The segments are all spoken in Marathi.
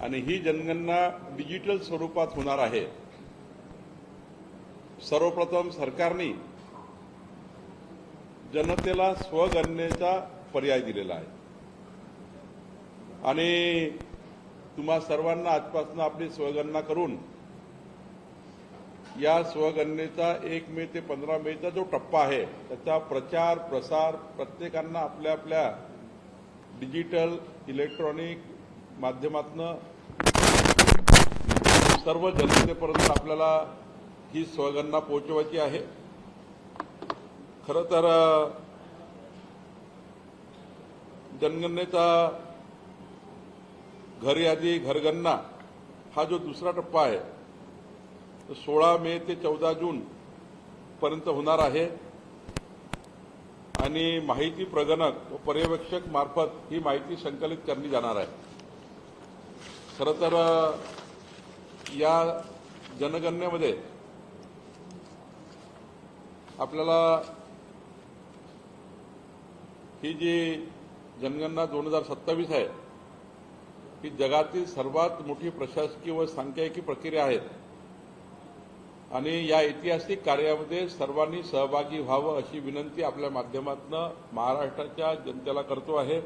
आणि ही जनगणना डिजिटल स्वरूपात होणार आहे। सर्वप्रथम सरकारने जनतेला स्वगणनेचा पर्याय दिलेला आहे आणि तुम्हा सर्वांना आजपासून आपली स्वगणना करून या स्वगणनेचा 1 मे ते 15 मेचा जो टप्पा आहे त्याचा प्रचार प्रसार प्रत्येकांना आपल्या आपल्या डिजिटल इलेक्ट्रॉनिक माध्यमातून सर्व जनतेपर्यंत आपल्याला ही स्वगणना पोहोचवायची आहे। खरं तर जनगणनेचा घर यादी घरगणना हा जो दुसरा टप्पा आहे तो 16 मे ते 14 जून पर्यंत होणार आहे आणि माहिती प्रगणक व पर्यवेक्षक मार्फत ही माहिती संकलित करण्यात जाणार आहे। खरं तर या जनगणनेमध्ये आपल्याला ही जी जनगणना 2027 आहे ही जगातील सर्वात मोठी प्रशासकीय व सांख्यिकी प्रक्रिया आहे आणि या ऐतिहासिक कार्यामध्ये सर्वांनी सहभागी व्हावं अशी विनंती आपल्या माध्यमातून महाराष्ट्राच्या जनतेला करतो आहे।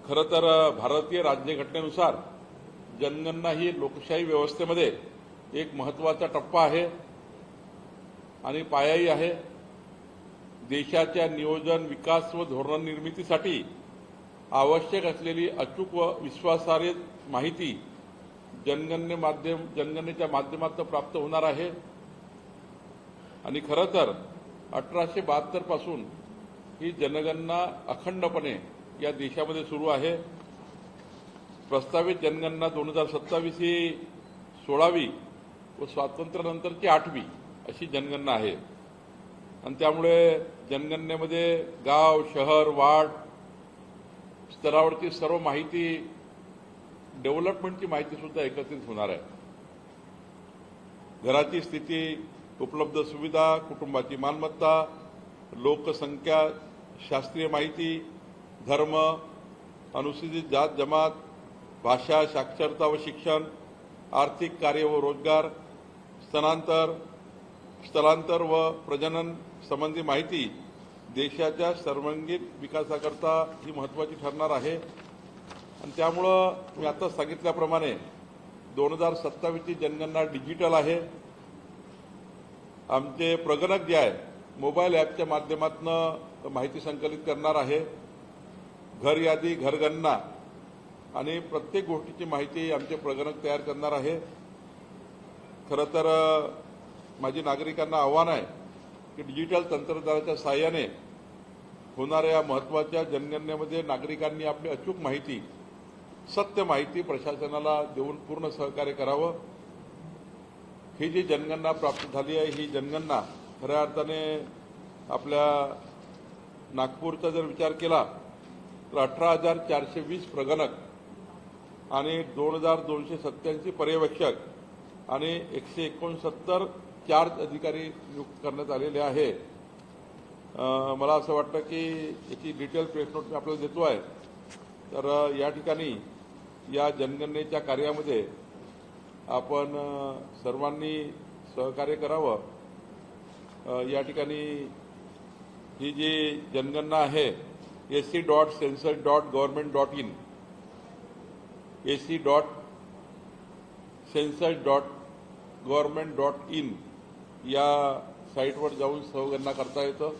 खरं तर भारतीय राज्यघटनेनुसार जनगणना ही लोकशाही व्यवस्थेमध्ये एक महत्त्वाचा टप्पा आहे आणि पायाही आहे। देशाच्या नियोजन विकास व धोरण निर्मितीसाठी आवश्यक असलेली अचूक व विश्वासार्ह माहिती जनगणनेच्या माध्यमातून प्राप्त होणार आहे आणि खरं तर 1872 पासून ही जनगणना अखंडपणे या देशामध्ये सुरू आहे। प्रस्तावित जनगणना 2027 ही 16वी व स्वातंत्र्यानंतरची 8वी अशी जनगणना आहे आणि त्यामुळे जनगणनेमध्ये गाव शहर वार्ड स्तरावरची सर्व माहिती डेव्हलपमेंटची माहिती सुद्धा एकत्रित होणार आहे। घराची स्थिती उपलब्ध सुविधा कुटुंबाची मालमत्ता लोकसंख्या शास्त्रीय माहिती धर्म अनुसूचित जात जमात भाषा साक्षरता व शिक्षण आर्थिक कार्य व रोजगार स्थलांतर व प्रजनन संबंधी माहिती देशाच्या सर्वांगीण विकासाकरता ही महत्त्वाची ठरणार आहे आणि त्यामुळं मी आता सांगितल्याप्रमाणे 2027 ची जनगणना डिजिटल आहे। आमचे प्रगणक जे आहे मोबाईल ॲपच्या माध्यमातून माहिती संकलित करणार आहे। घर यादी घरगणना आणि प्रत्येक गोष्टीची माहिती आमचे प्रगणक तयार करणार आहे। खरं तर माझी नागरिकांना आव्हान आहे की डिजिटल तंत्रज्ञानाच्या सहाय्याने होणाऱ्या या महत्त्वाच्या जनगणनेमध्ये नागरिकांनी आपली अचूक माहिती सत्य माहिती प्रशासनाला देऊन पूर्ण सहकार्य करावं। ही जी जनगणना प्राप्त झाली आहे ही जनगणना खऱ्या अर्थाने आपल्या नागपूरचा जर विचार केला तर 18,420 प्रगणक आणि 2,287 पर्यवेक्षक आणि 169 चार्ज अधिकारी नियुक्त करण्यात आलेले आहे। मला असं वाटतं की याची डिटेल प्रेस नोट मी आपल्याला देतो आहे। तर या ठिकाणी या जनगणनेच्या कार्यामध्ये आपण सर्वांनी सहकार्य करावं। या ठिकाणी ही जी जनगणना आहे ac.census.government.in ac.census.government.in या साईटवर जाऊन स्वगणना करता येतं।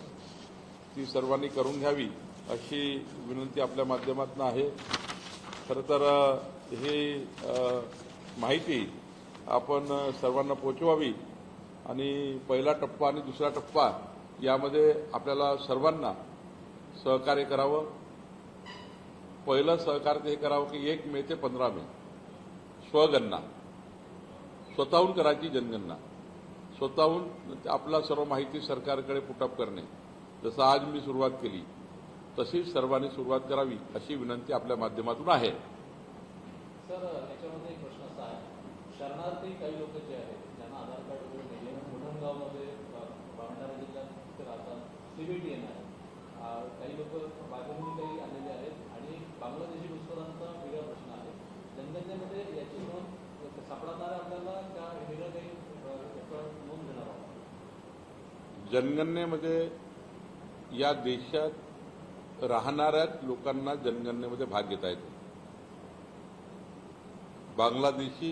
ती सर्वांनी करून घ्यावी अशी विनंती आपल्या माध्यमातून आहे। खरं तर ही माहिती आपण सर्वांना पोहोचवावी आणि पहिला टप्पा आणि दुसरा टप्पा यामध्ये आपल्याला सर्वांना सहकार्य करावं। पहिलं सहकार्य हे करावं की 1 मे ते 15 मे स्वगणना स्वतःहून करायची जनगणना स्वतःहून आपला सर्व माहिती सरकारकडे पुटअप करणे जसं आज मी सुरुवात केली तशीच सर्वांनी सुरुवात करावी अशी विनंती आपल्या माध्यमातून आहे। सर याच्यामध्ये एक प्रश्न असा आहे शरणार्थी काही लोक जे आहेत ज्यांना आधार कार्ड वगैरे नाही आहे मुधनगावमध्ये भंडारा जिल्ह्यात राहतात सीबीटी येणार काही लोक बाहेरून काही आलेले आहेत आणि बांगलादेशी घुसखोरांना जनगणनेमध्ये या देशात राहणाऱ्याच लोकांना जनगणनेमध्ये भाग घेता येतो. बांगलादेशी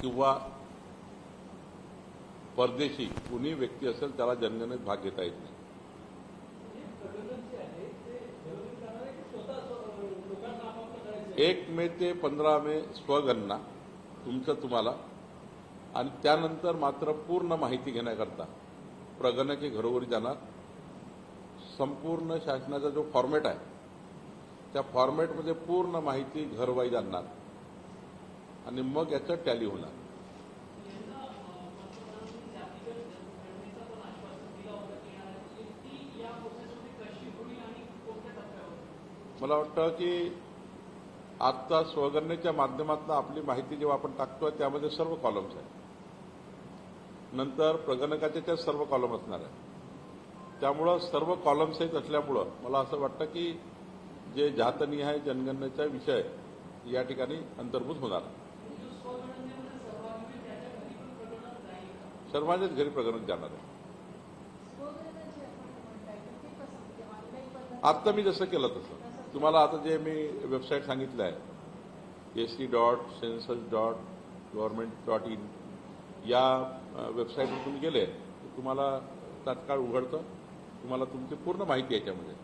किंवा परदेशी कुणी व्यक्ती असेल त्याला जनगणनेत भाग घेता येत नाही. प्रकरण जे आहे ते घरोघरी जाणार आहे की स्वतः लोकांना आपापलं करायचं आहे? 1 मे ते 15 मे स्वगणना तुम्हाला आणि त्यानंतर मात्र पूर्ण माहिती घेण्याकरता प्रगणके घरोघरी जाणार. संपूर्ण शासनाचा जो फॉर्मॅट आहे त्या फॉर्मॅटमध्ये पूर्ण माहिती घरवाईज आणणार आणि मग याचं टॅली होणार. मला वाटतं की आजचा स्वगणनेच्या माध्यमातून आपली माहिती जेव्हा आपण टाकतोय त्यामध्ये सर्व कॉलम्स आहेत. नंतर प्रगणकाचे त्या सर्व कॉलम असणार आहे. त्यामुळं सर्व कॉलम्स आहेत असल्यामुळं मला असं वाटतं की जे जातनिहाय जनगणनेचा विषय या ठिकाणी अंतर्भूत होणार. सर्वांच्याच घरी प्रगणक जाणार आहे. आता मी जसं केलं तसं तुम्हाला आता जे मी वेबसाईट सांगितलं आहे sc.census.government.in या वेबसाईटवर तुम्ही गेले तर तुम्हाला तात्काळ उघडतं. तुम्हाला तुमची पूर्ण माहिती याच्यामध्ये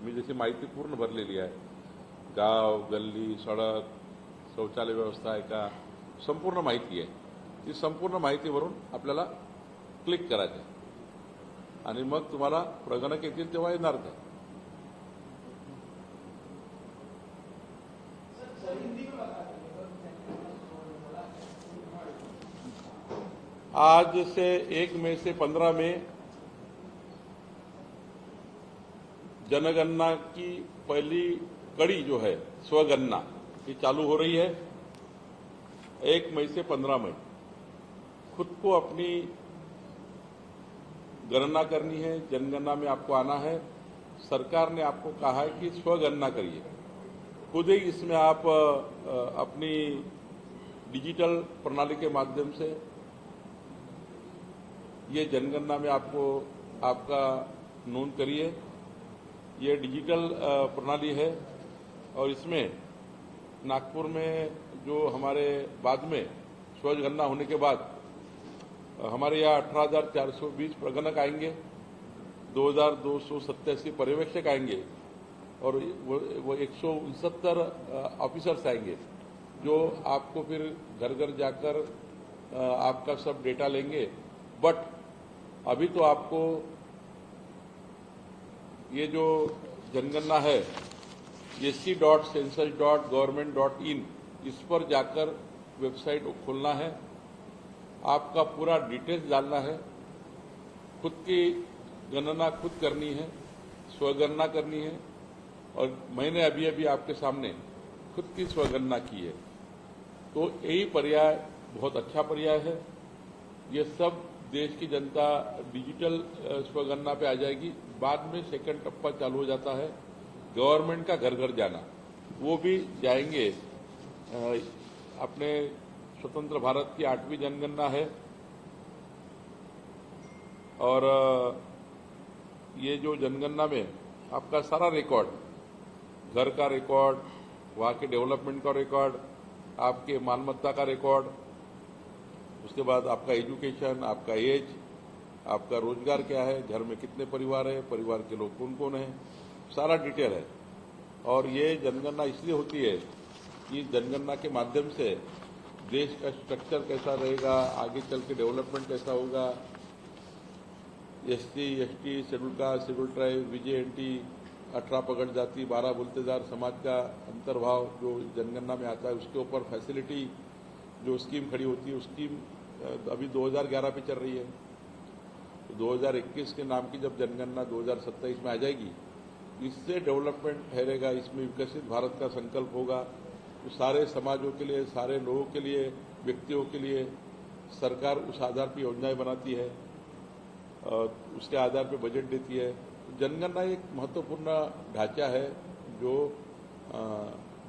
मी जशी माहिती पूर्ण भरलेली आहे, गाव, गल्ली, सडक, शौचालय व्यवस्था आहे का, संपूर्ण माहिती आहे. ती संपूर्ण माहितीवरून आपल्याला क्लिक करायचं आहे आणि मग तुम्हाला प्रगणक येतील तेव्हा येणार ते. आज से 1 मई से 15 मई जनगणना की पहली कड़ी जो है स्वगणना ये चालू हो रही है. 1 मई से 15 मई खुद को अपनी गणना करनी है. जनगणना में आपको आना है. सरकार ने आपको कहा है कि स्वगणना करिए. खुद ही इसमें आप अपनी डिजिटल प्रणाली के माध्यम से ये जनगणना में आपको आपका नोंद करिए. ये डिजिटल प्रणाली है और इसमें नागपुर में जो हमारे बाद में स्वगणना होने के बाद हमारे यहाँ 18,420 प्रगणक आएंगे, 2,287 पर्यवेक्षक आएंगे और वो 169 ऑफिसर्स आएंगे जो आपको फिर घर घर जाकर आपका सब डेटा लेंगे. बट अभी तो आपको ये जो जनगणना है sc.census.government.in इस पर जाकर वेबसाइट को खोलना है. आपका पूरा डिटेल्स डालना है. खुद की गणना खुद करनी है, स्वगणना करनी है. और मैंने अभी अभी आपके सामने खुद की स्वगणना की है. तो यही पर्याय बहुत अच्छा पर्याय है. ये सब देश की जनता डिजिटल स्वगणना पे आ जाएगी. बाद में सेकंड टप्पा चालू हो जाता है गवर्नमेंट का घर घर जाना. वो भी जाएंगे. अपने स्वतंत्र भारत की 8वीं जनगणना है और ये जो जनगणना में आपका सारा रिकॉर्ड, घर का रिकॉर्ड, वहाँ के डेवलपमेंट का रिकॉर्ड, आपके मालमत्ता का रिकॉर्ड, उसके बाद आपका एजुकेशन, आपका एज, आपका रोजगार क्या है, घर में कितने परिवार है, परिवार के लोग कौन कौन है, सारा डिटेल है. और ये जनगणना इसलिए होती है कि जनगणना के माध्यम से देश का स्ट्रक्चर कैसा रहेगा, आगे चल के डेवलपमेंट कैसा होगा, SC, ST, schedule caste, schedule tribe, VJNT, 18 पगड़ जाति, 12 बोलतेदार समाज का अंतर्भाव जो जनगणना में आता है उसके ऊपर फैसिलिटी जो स्कीम खड़ी होती है. उस स्कीम अभी 2011 पे चल रही है. तो 2021 के नाम की जब जनगणना 2027 में आ जाएगी, इससे डेवलपमेंट ठहरेगा. इसमें विकसित भारत का संकल्प होगा. तो सारे समाजों के लिए, सारे लोगों के लिए, व्यक्तियों के लिए सरकार उस आधार पर योजनाएं बनाती है, उसके आधार पर बजट देती है. जनगणना एक महत्वपूर्ण ढांचा है जो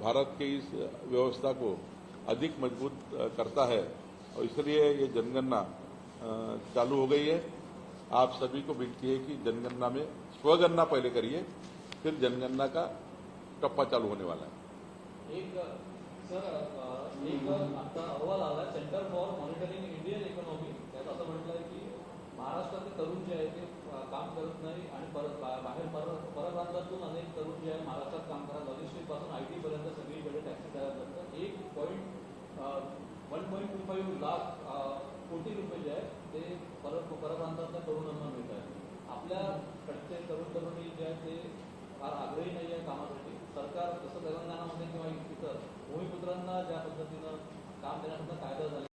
भारत के इस व्यवस्था को अधिक मजबूत करता है और इसलिए ये जनगणना चालू हो गई है. आप सभी को विनती है कि जनगणना में स्वगणना पहले करिए, फिर जनगणना का टप्पा चालू होने वाला है। एक सर एक आता अहवाल आला centre for monitoring Indian economy, त्यात असं म्हटलं आहे की महाराष्ट्रातले तरुण जे आहेत ते काम करत नाही आणि बाहेर परप्रांतातून अनेक तरुण जे आहे महाराष्ट्रात काम करा, लॉजिस्टिक पासून IT पर्यंत सगळीकडे टॅक्सी तयार करतात। 1.25 लाख कोटी रुपये जे आहेत ते परप्रांतातल्या तरुणांना मिळत आहेत। आपल्याकडचे तरुणी जे आहेत ते फार आग्रही नाही आहे कामासाठी। सरकार जसं तेलंगणामध्ये किंवा इतर भूमिपुत्रांना ज्या पद्धतीनं काम देण्याचा कायदा झाला